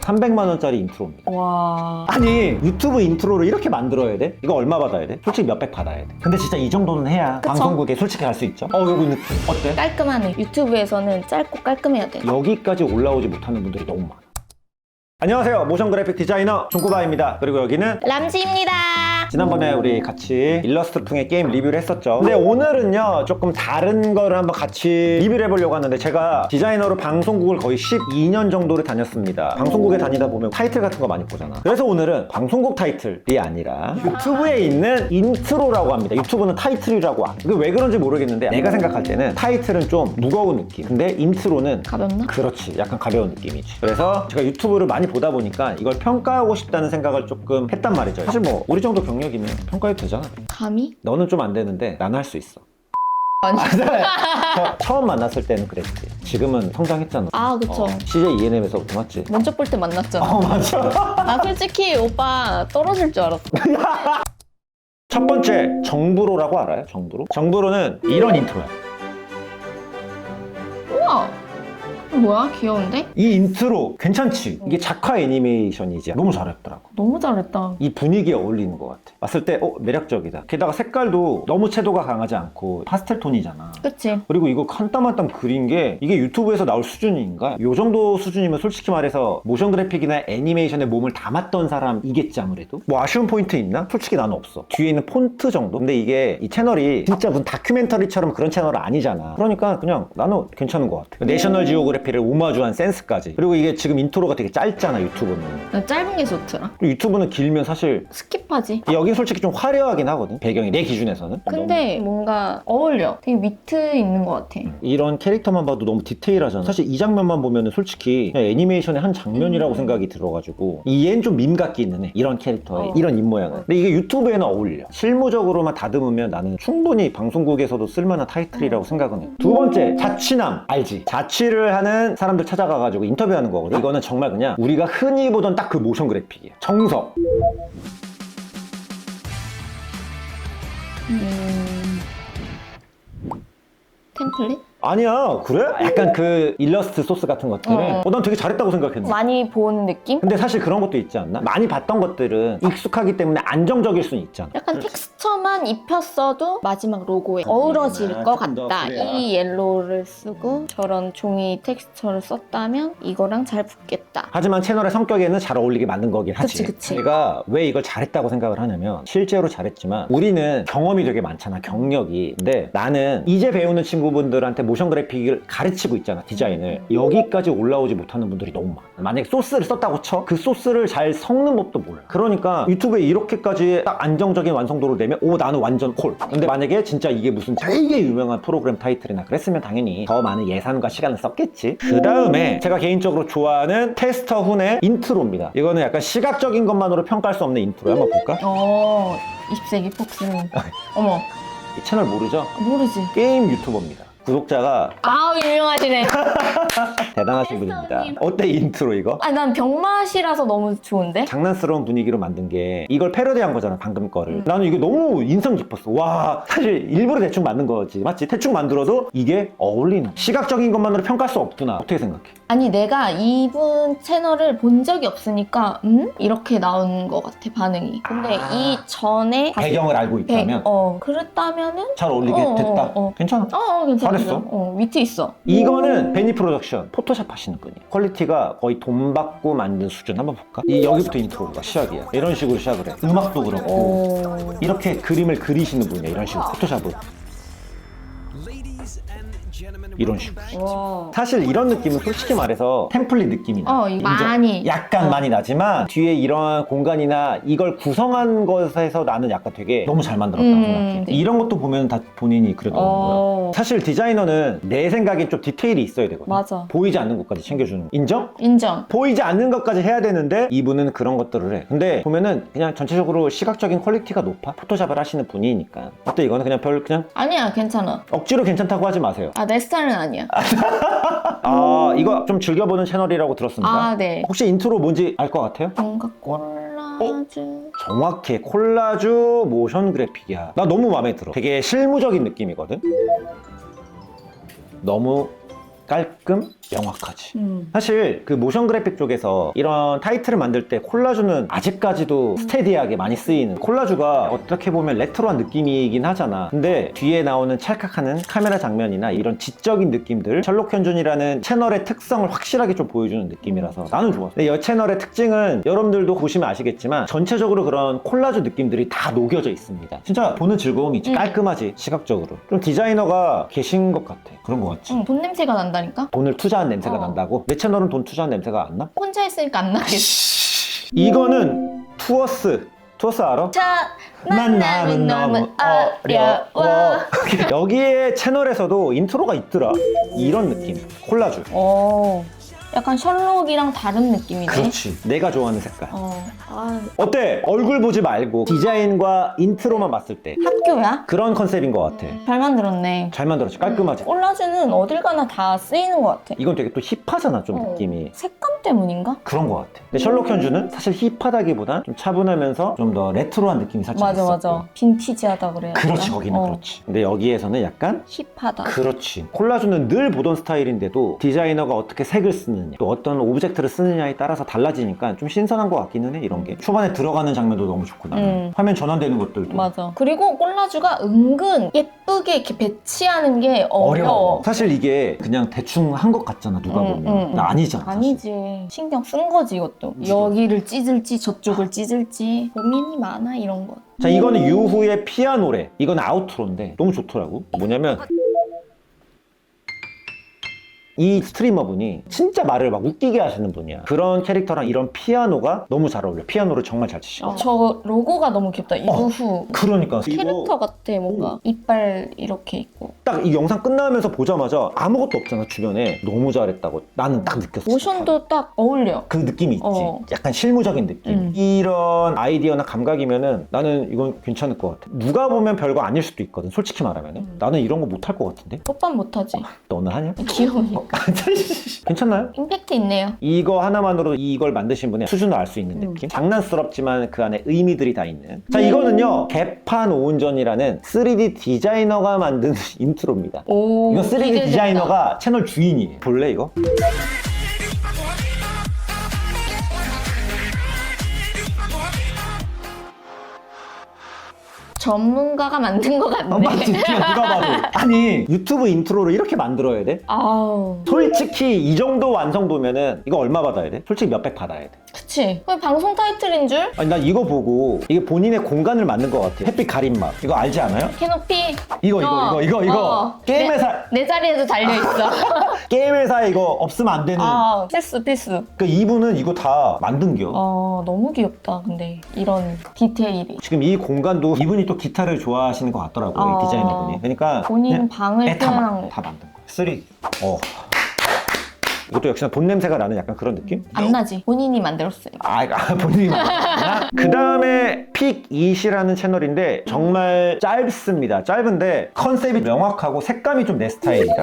300만 원짜리 인트로입니다. 와. 아니 유튜브 인트로를 이렇게 만들어야 돼? 이거 얼마 받아야 돼? 솔직히 몇백 받아야 돼. 근데 진짜 이 정도는 해야 그쵸? 방송국에 솔직히 갈 수 있죠. 여기 느낌 어때? 깔끔하네. 유튜브에서는 짧고 깔끔해야 돼. 여기까지 올라오지 못하는 분들이 너무 많아. 안녕하세요, 모션 그래픽 디자이너 종구바입니다. 그리고 여기는 람지입니다. 지난번에 우리 같이 일러스트 통해 게임 리뷰를 했었죠. 근데 오늘은요 조금 다른 거를 한번 같이 리뷰를 해보려고 하는데, 제가 디자이너로 방송국을 거의 12년 정도를 다녔습니다. 방송국에 다니다 보면 타이틀 같은 거 많이 보잖아. 그래서 오늘은 방송국 타이틀이 아니라 유튜브에 있는 인트로라고 합니다. 유튜브는 타이틀이라고 안. 이게 왜 그런지 모르겠는데 내가 생각할 때는 타이틀은 좀 무거운 느낌, 근데 인트로는 가볍나? 그렇지, 약간 가벼운 느낌이지. 그래서 제가 유튜브를 많이 보다 보니까 이걸 평가하고 싶다는 생각을 조금 했단 말이죠. 사실 뭐 우리 정도 경력이면 평가해도 되잖아. 감히? 너는 좀 안 되는데 나는 할 수 있어. 아니. 처음 만났을 때는 그랬지. 지금은 성장했잖아. 아, 그쵸. CJ ENM에서부터 맞지? 면접 볼 때 만났잖아. 맞아. 나 솔직히 오빠 떨어질 줄 알았어. 첫 번째, 정부로라고 알아요? 정부로? 정부로는 이런 인트로야. 우와. 뭐야? 귀여운데? 이 인트로 괜찮지? 이게 작화 애니메이션이지. 너무 잘했더라고. 너무 잘했다. 이 분위기에 어울리는 것 같아. 봤을 때 매력적이다. 게다가 색깔도 너무 채도가 강하지 않고 파스텔 톤이잖아. 그치? 그리고 이거 한 땀 한 땀 그린 게 이게 유튜브에서 나올 수준인가? 요 정도 수준이면 솔직히 말해서 모션 그래픽이나 애니메이션에 몸을 담았던 사람이겠지 아무래도? 뭐 아쉬운 포인트 있나? 솔직히 나는 없어. 뒤에 있는 폰트 정도? 근데 이게 이 채널이 진짜 무슨 다큐멘터리처럼 그런 채널은 아니잖아. 그러니까 그냥 나는 괜찮은 것 같아. 내셔널 지오그래피를 오마주한 센스까지. 그리고 이게 지금 인트로가 되게 짧잖아, 유튜브는. 나 짧은 게 좋더라. 그리고 유튜브는 길면 사실 스킵하지. 여긴 솔직히 좀 화려하긴 하거든, 배경이 내 기준에서는. 근데 뭔가 어울려. 되게 위트 있는 것 같아. 이런 캐릭터만 봐도 너무 디테일하잖아. 사실 이 장면만 보면 솔직히 그냥 애니메이션의 한 장면이라고 생각이 들어가지고, 이 얘는 좀 밈 같기는 해, 이런 캐릭터의 이런 입모양은. 근데 이게 유튜브에는 어울려. 실무적으로만 다듬으면 나는 충분히 방송국에서도 쓸만한 타이틀이라고 생각은 해. 두 번째, 자취남 알지? 자취를 하는 사람들 찾아가가지고 인터뷰하는 거거든. 이거는 정말 그냥 우리가 흔히 보던 딱 그 모션 그래픽이야. 정석. 템플릿? 아니야, 그래? 약간 그 일러스트 소스 같은 것들은 난 되게 잘했다고 생각했는데. 많이 본 느낌? 근데 사실 그런 것도 있지 않나? 많이 봤던 것들은 익숙하기 때문에 안정적일 수는 있잖아. 약간 텍스처만 입혔어도 마지막 로고에 어우러질 것 조금 더 같다. 그래야. 이 옐로우를 쓰고 저런 종이 텍스처를 썼다면 이거랑 잘 붙겠다. 하지만 채널의 성격에는 잘 어울리게 만든 거긴 하지. 그치. 내가 왜 이걸 잘했다고 생각을 하냐면, 실제로 잘했지만 우리는 경험이 되게 많잖아, 경력이. 근데 나는 이제 배우는 친구분들한테 모션 그래픽을 가르치고 있잖아, 디자인을. 여기까지 올라오지 못하는 분들이 너무 많아. 만약에 소스를 썼다고 쳐? 그 소스를 잘 섞는 법도 몰라. 그러니까 유튜브에 이렇게까지 딱 안정적인 완성도로 내면 나는 완전 콜. 근데 만약에 진짜 이게 무슨 되게 유명한 프로그램 타이틀이나 그랬으면 당연히 더 많은 예산과 시간을 썼겠지. 그 다음에 제가 개인적으로 좋아하는 테스터 훈의 인트로입니다. 이거는 약간 시각적인 것만으로 평가할 수 없는 인트로. 한번 볼까? 20세기 폭스. 어머, 이 채널 모르죠? 모르지. 게임 유튜버입니다. 구독자가 아우, 유명하시네. 대단하신 분입니다. 테스터님. 어때, 인트로 이거? 아, 난 병맛이라서 너무 좋은데? 장난스러운 분위기로 만든 게, 이걸 패러디한 거잖아, 방금 거를. 나는 이게 너무 인상 깊었어. 와, 사실 일부러 대충 만든 거지, 맞지? 대충 만들어도 이게 어울리는. 시각적인 것만으로 평가할 수 없구나. 어떻게 생각해? 아니, 내가 이분 채널을 본 적이 없으니까 이렇게 나온 것 같아, 반응이. 근데 이 전에 배경을 알고 있다면 그랬다면은 잘 어울리게 됐다. 괜찮아. 괜찮아. 잘했어. 위트 있어. 이거는 베니 프로덕션 포토샵 하시는 분이야. 퀄리티가 거의 돈 받고 만든 수준. 한번 볼까? 여기부터 인트로가 시작이야. 이런 식으로 시작을 해. 음악도 그렇고 이렇게 그림을 그리시는 분이야. 이런 식으로 포토샵으로. 이런 식으로. 와. 사실 이런 느낌은 솔직히 말해서 템플릿 느낌이 나. 많이. 약간 많이 나지만 뒤에 이런 공간이나 이걸 구성한 것에서 나는 약간 되게 너무 잘 만들었다고 생각해. 네. 이런 것도 보면 다 본인이 그러더라고요. 어. 사실 디자이너는 내 생각엔 좀 디테일이 있어야 되거든. 맞아. 보이지 않는 것까지 챙겨주는. 인정? 인정. 보이지 않는 것까지 해야 되는데 이분은 그런 것들을 해. 근데 보면은 그냥 전체적으로 시각적인 퀄리티가 높아. 포토샵을 하시는 분이니까. 어때, 이거는 그냥 그냥 아니야, 괜찮아. 억지로 괜찮다고 하지 마세요. 내 스타일은 아니야. 이거 좀 즐겨보는 채널이라고 들었습니다. 네. 혹시 인트로 뭔지 알 것 같아요? 뭔가 콜라주. 정확해. 콜라주 모션 그래픽이야. 나 너무 마음에 들어. 되게 실무적인 느낌이거든. 너무 깔끔, 명확하지. 사실 그 모션 그래픽 쪽에서 이런 타이틀을 만들 때 콜라주는 아직까지도 스테디하게 많이 쓰이는, 콜라주가 어떻게 보면 레트로한 느낌이긴 하잖아. 근데 뒤에 나오는 찰칵하는 카메라 장면이나 이런 지적인 느낌들, 셜록 현준이라는 채널의 특성을 확실하게 좀 보여주는 느낌이라서 나는 좋았어. 근데 이 채널의 특징은 여러분들도 보시면 아시겠지만 전체적으로 그런 콜라주 느낌들이 다 녹여져 있습니다. 진짜 보는 즐거움이 있지. 깔끔하지, 시각적으로. 좀 디자이너가 계신 것 같아. 그런 것 같지. 돈 냄새가 난다니까? 돈을 투자한 냄새가 난다고? 내 채널은 돈 투자한 냄새가 안 나? 혼자 했으니까 안 나겠어. 이거는 투어스 알아? 자, 만남은 너무 어려워. 여기에 채널에서도 인트로가 있더라. 이런 느낌. 콜라주. 약간 셜록이랑 다른 느낌이네. 그렇지. 내가 좋아하는 색깔. 아, 어때? 얼굴 보지 말고 디자인과 인트로만 봤을 때 학교야? 그런 컨셉인 것 같아. 잘 만들었네. 잘 만들었지. 깔끔하지. 콜라주는 어딜 가나 다 쓰이는 것 같아. 이건 되게 또 힙하잖아, 좀 느낌이. 색감 때문인가? 그런 것 같아. 근데 셜록 현주는 사실 힙하다기보단 좀 차분하면서 좀 더 레트로한 느낌이 살짝 맞아, 있었고. 맞아. 빈티지하다 그래야 되나? 그렇지, 거기는 그렇지. 근데 여기에서는 약간 힙하다. 그렇지. 콜라주는 늘 보던 스타일인데도 디자이너가 어떻게 색을 쓰느냐, 또 어떤 오브젝트를 쓰느냐에 따라서 달라지니까 좀 신선한 것 같기는 해, 이런 게. 초반에 들어가는 장면도 너무 좋고, 나는. 화면 전환되는 것들도. 맞아. 그리고 콜라주가 은근 예쁘게 이렇게 배치하는 게 어려워. 사실 이게 그냥 대충 한 것 같잖아, 누가 보면. 근데 아니잖아. 사실. 아니지. 신경 쓴 거지, 이것도. 여기를 찢을지 저쪽을 찢을지 고민이 많아, 이런 거. 자, 이거는 유후의 피아노래. 이건 아우트로인데 너무 좋더라고. 뭐냐면 이 스트리머분이 진짜 말을 막 웃기게 하시는 분이야. 그런 캐릭터랑 이런 피아노가 너무 잘 어울려. 피아노를 정말 잘 치시고. 저 로고가 너무 귀엽다. 유후. 그러니까 캐릭터 같아, 뭔가. 이빨 이렇게 있고. 딱 이 영상 끝나면서 보자마자 아무것도 없잖아, 주변에. 너무 잘했다고 나는 딱 느꼈어. 모션도 딱 어울려. 그 느낌이 있지. 약간 실무적인 느낌. 이런 아이디어나 감각이면은 나는 이건 괜찮을 것 같아. 누가 보면 별거 아닐 수도 있거든, 솔직히 말하면은. 나는 이런 거 못할 것 같은데. 오빠는 못하지. 너는 하냐? 귀여우니까. 괜찮나요? 임팩트 있네요. 이거 하나만으로 이걸 만드신 분의 수준을 알 수 있는 느낌? 장난스럽지만 그 안에 의미들이 다 있는. 자, 이거는요, 개판 오운전이라는 3D 디자이너가 만든 인트로입니다. 오, 이거 3D 기대된다. 디자이너가 채널 주인이에요. 볼래, 이거? 전문가가 만든 것 같네. 맞지? 누가 봐도. 아니, 유튜브 인트로를 이렇게 만들어야 돼? 아우. 솔직히 이 정도 완성도면은 이거 얼마 받아야 돼? 솔직히 몇백 받아야 돼. 그치. 그게 방송 타이틀인 줄? 아니, 나 이거 보고 이게 본인의 공간을 만든 것 같아. 햇빛 가림막. 이거 알지 않아요? 캐노피. 이거. 게임 회사. 내 자리에도 달려있어. 게임 회사에 이거 없으면 안 되는. 아, 필수. 그 이분은 이거 다 만든겨. 너무 귀엽다, 근데. 이런 디테일이. 지금 이 공간도 이분이 또 기타를 좋아하시는 것 같더라고요, 이 디자이너분이. 그러니까 본인 그냥 방을 그냥 다 만든 거야. 3. 이것도 역시나 돈 냄새가 나는 약간 그런 느낌? 안 나지. 본인이 만들었어요. 본인이 만들었구나. 그 다음에 픽잇이라는 채널인데 정말 짧습니다. 짧은데 컨셉이 명확하고 색감이 좀 내 스타일이다.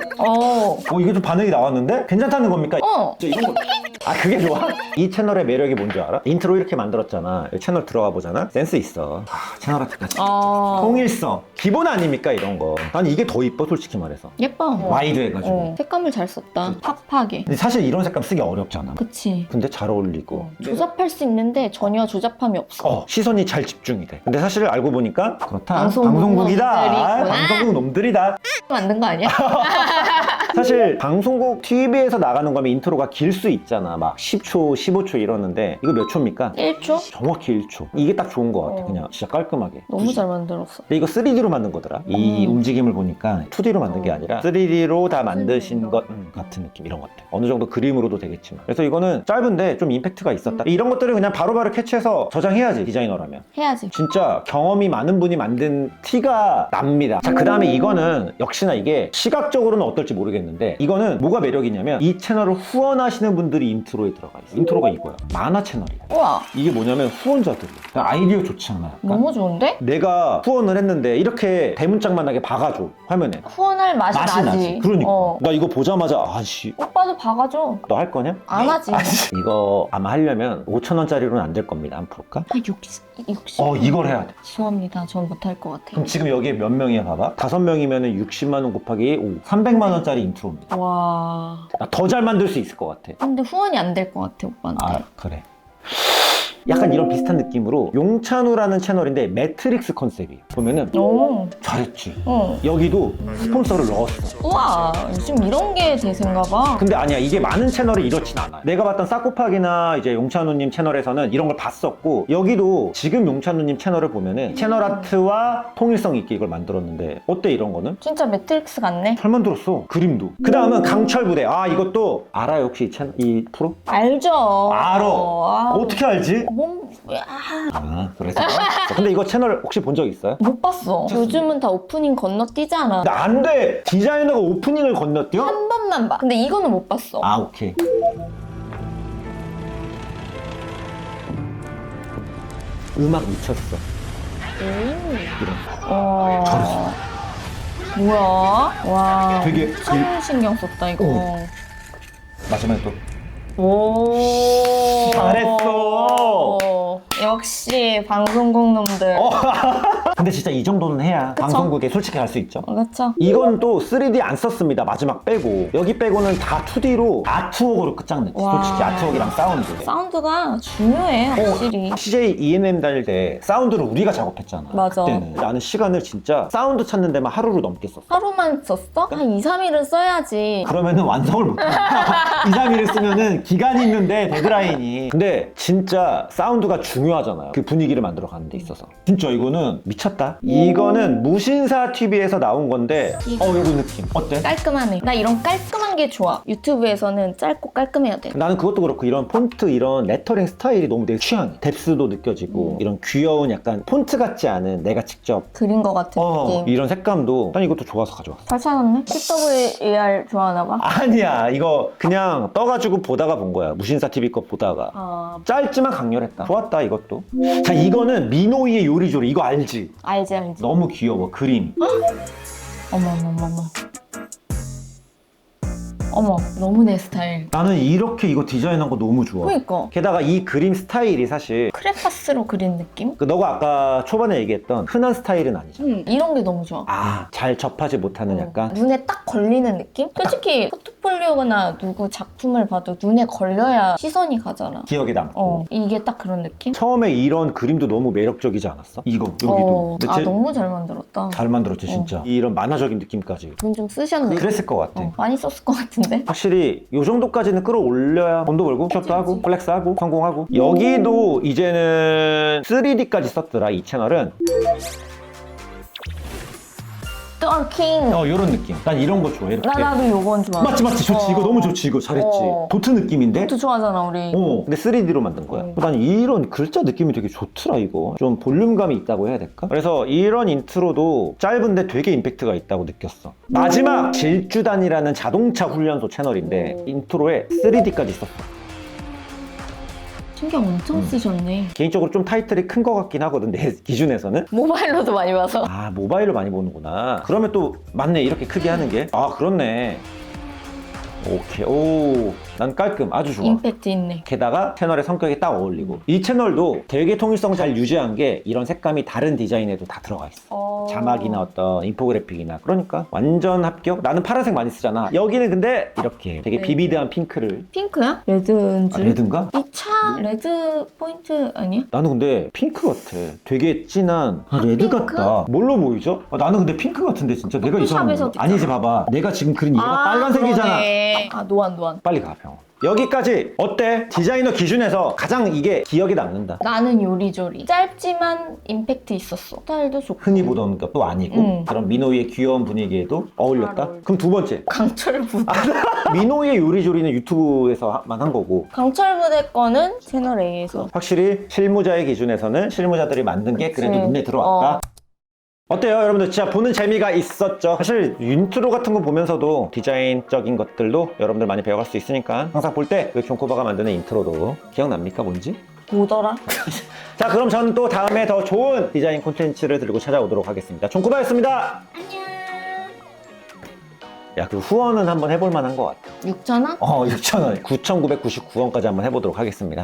이게 좀 반응이 나왔는데? 괜찮다는 겁니까? 저 이런 거. 그게 좋아? 이 채널의 매력이 뭔지 알아? 인트로 이렇게 만들었잖아. 채널 들어가 보잖아. 센스 있어. 채널 아트까지. 통일성. 기본 아닙니까, 이런 거. 난 이게 더 이뻐, 솔직히 말해서. 예뻐. 와이드 해가지고. 색감을 잘 썼다. 팍팍하게. 근데 사실 이런 색감 쓰기 어렵잖아. 그치. 근데 잘 어울리고. 조잡할 수 있는데 전혀 조잡함이 없어. 시선이 잘 집중이 돼. 근데 사실 알고 보니까 그렇다. 방송국이다. 방송국 놈들이다. 만든 거 아니야? 사실 방송국 TV에서 나가는 거면 인트로가 길 수 있잖아. 막 10초, 15초 이러는데 이거 몇 초입니까? 1초? 정확히 1초. 이게 딱 좋은 것 같아. 그냥 진짜 깔끔하게. 너무 잘 만들었어. 근데 이거 3D로 만든 거더라. 이 움직임을 보니까 2D로 만든 게 아니라 3D로 다 만드신 것 같은 느낌, 이런 것들. 어느 정도 그림으로도 되겠지만. 그래서 이거는 짧은데 좀 임팩트가 있었다. 이런 것들을 그냥 바로바로 캐치해서 저장해야지, 디자이너라면. 해야지. 진짜 경험이 많은 분이 만든 티가 납니다. 자, 그 다음에 이거는 역시나 이게 시각적으로는 어떨지 모르겠는데 이거는 뭐가 매력이냐면 이 채널을 후원하시는 분들이 인트로에 들어가 있어. 인트로가 이거야. 만화 채널이야. 우와. 이게 뭐냐면 후원자들이. 아이디어 좋지 않아? 약간? 너무 좋은데? 내가 후원을 했는데 이렇게 대문짝만하게 박아줘, 화면에. 후원할 맛이 나지. 그러니까. 나 이거 보자마자 아씨. 오빠도 박아줘. 너 할 거냐? 안 하지. 이거 아마 하려면 5,000원짜리로는 안 될 겁니다. 안 풀까? 60. 이걸 해야 돼. 죄송합니다. 전 못할 것 같아요. 그럼 지금 여기에 몇 명이야, 봐봐. 5명이면 60만 원 곱하기 5. 300만 원짜리 인트로입니다. 와. 나 더 잘 만들 수 있을 것 같아. 근데 후원이 안 될 것 같아, 오빠한테. 아, 그래. 약간 이런 비슷한 느낌으로 용찬우라는 채널인데 매트릭스 컨셉이에요. 보면은 오. 잘했지. 어. 여기도 스폰서를 넣었어. 우와, 요즘 이런 게 대세인가 봐. 근데 아니야, 이게 많은 채널이 이렇진 않아요. 내가 봤던 싸코팍이나 이제 용찬우님 채널에서는 이런 걸 봤었고, 여기도 지금 용찬우님 채널을 보면은 채널 아트와 통일성 있게 이걸 만들었는데, 어때 이런 거는? 진짜 매트릭스 같네. 잘 만들었어. 그림도. 그 다음은 강철부대. 아, 이것도 알아요 혹시 이 채널, 이 프로? 알죠. 알아. 아, 어떻게 알지? 아, 그래서. 근데 이거 채널 혹시 본 적 있어요? 못 봤어. 요즘은 다 오프닝 건너뛰잖아. 근데 안 돼! 디자이너가 오프닝을 건너뛰어? 한 번만 봐. 근데 이거는 못 봤어. 아, 오케이. 음악 미쳤어. 이런. 와. 뭐야? 와. 되게 엄청 신경 썼다, 이거. 마지막에 또. 오. 잘했어. 역시 방송국 놈들. 근데 진짜 이 정도는 해야 그쵸? 방송국에 솔직히 갈 수 있죠. 그렇죠. 이건 또 3D 안 썼습니다. 마지막 빼고. 여기 빼고는 다 2D로 아트웍으로 끝장냈지. 와. 솔직히 아트웍이랑 사운드. 사운드가 중요해, 확실히. CJ ENM 다닐 때 사운드를 우리가 작업했잖아. 맞아. 그때는. 나는 시간을 진짜 사운드 찾는 데만 하루를 넘게 썼어. 하루만 썼어? 한 2, 3일은 써야지. 그러면은 완성을 못해. 2, 3일을 쓰면은 기간이 있는데 데드라인이. 근데 진짜 사운드가 중요하잖아요. 그 분위기를 만들어 가는 데 있어서. 진짜 이거는 미쳤다. 이거는 무신사 TV에서 나온 건데 요거 느낌 어때? 깔끔하네. 나 이런 깔끔한 게 좋아. 유튜브에서는 짧고 깔끔해야 돼. 나는 그것도 그렇고 이런 폰트 이런 레터링 스타일이 너무 내 취향이야. 뎁스도 느껴지고 이런 귀여운 약간 폰트 같지 않은 내가 직접 그린 거 같은 느낌. 이런 색감도 난 이것도 좋아서 가져왔어. 잘 찾았네? CWAR 좋아하나 봐? 아니야, 이거 그냥 떠가지고 보다가 본 거야. 무신사 TV 거 보다가. 아, 짧지만 강렬했다. 좋았다 이것도. 자, 이거는 미노이의 요리조리. 이거 알지? 알지. 너무 귀여워. 그림. 어머. 어머, 너무 내 스타일. 나는 이렇게 이거 디자인한 거 너무 좋아. 그니까. 게다가 이 그림 스타일이 사실 크레파스로 그린 느낌? 너가 아까 초반에 얘기했던 흔한 스타일은 아니잖아. 이런 게 너무 좋아. 잘 접하지 못하는 약간 눈에 딱 걸리는 느낌? 솔직히 포트폴리오나 누구 작품을 봐도 눈에 걸려야 시선이 가잖아. 기억에 남고. 이게 딱 그런 느낌? 처음에 이런 그림도 너무 매력적이지 않았어? 이거 여기도. 근데 너무 잘 만들었다. 잘 만들었지 진짜. 이런 만화적인 느낌까지. 돈 좀 쓰셨네. 그랬을 것 같아. 많이 썼을 것 같은데? 확실히 이 정도까지는 끌어올려야 돈도 벌고 취업도 하고 플렉스하고 성공하고. 여기도 이제는 3D까지 썼더라. 이 채널은. 덜킹. 요런 느낌. 난 이런 거 좋아해. 이렇게. 나도 요건 좋아. 맞지 좋지. 이거 너무 좋지. 이거 잘했지. 도트 느낌인데. 도트 좋아하잖아 우리. 근데 3D로 만든 거야. 난 이런 글자 느낌이 되게 좋더라 이거. 좀 볼륨감이 있다고 해야 될까? 그래서 이런 인트로도 짧은데 되게 임팩트가 있다고 느꼈어. 마지막 질주단이라는 자동차 훈련소 채널인데 인트로에 3D까지 썼어. 신경 엄청 쓰셨네. 개인적으로 좀 타이틀이 큰 것 같긴 하거든 내 기준에서는. 모바일로도 많이 봐서. 모바일로 많이 보는구나. 그러면 또 맞네 이렇게 크게 하는 게. 그렇네. 오케이. 난 깔끔. 아주 좋아. 임팩트 있네. 게다가 채널의 성격이 딱 어울리고. 이 채널도 되게 통일성 잘 유지한 게 이런 색감이 다른 디자인에도 다 들어가 있어. 자막이나 어떤 인포그래픽이나. 그러니까 완전 합격. 나는 파란색 많이 쓰잖아. 여기는 근데 이렇게 되게 비비드한 핑크를. 핑크야? 레드인 줄. 레드인가? 이 차 레드 포인트 아니야? 나는 근데 핑크 같아. 되게 진한 레드 핑크? 같다. 뭘로 보이죠? 나는 근데 핑크 같은데 진짜. 내가 이상한 포토샵에서 건가? 아니지 봐봐. 내가 지금 그린 얘가 빨간색이잖아. 그러네. 노안. 빨리 가 병원. 여기까지 어때? 디자이너 기준에서 가장 이게 기억에 남는다. 나는 요리조리. 짧지만 임팩트 있었어. 스타일도 좋고. 흔히 보던 것도 아니고 그런 미노이의 귀여운 분위기에도 어울렸다? 그럼 두 번째. 강철부대. 미노이의 요리조리는 유튜브에서만 한 거고 강철부대 거는 채널 A에서. 확실히 실무자의 기준에서는 실무자들이 만든 게 그래도 그치. 눈에 들어왔다. 어때요 여러분들? 진짜 보는 재미가 있었죠? 사실 인트로 같은 거 보면서도 디자인적인 것들도 여러분들 많이 배워갈 수 있으니까 항상 볼 때 그 존코바가 만드는 인트로도 기억납니까 뭔지? 뭐더라? 자 그럼 저는 또 다음에 더 좋은 디자인 콘텐츠를 들고 찾아오도록 하겠습니다. 존코바였습니다. 안녕. 야 그 후원은 한번 해볼 만한 것 같아. 6,000원? 6,000원 9,999원까지 한번 해보도록 하겠습니다.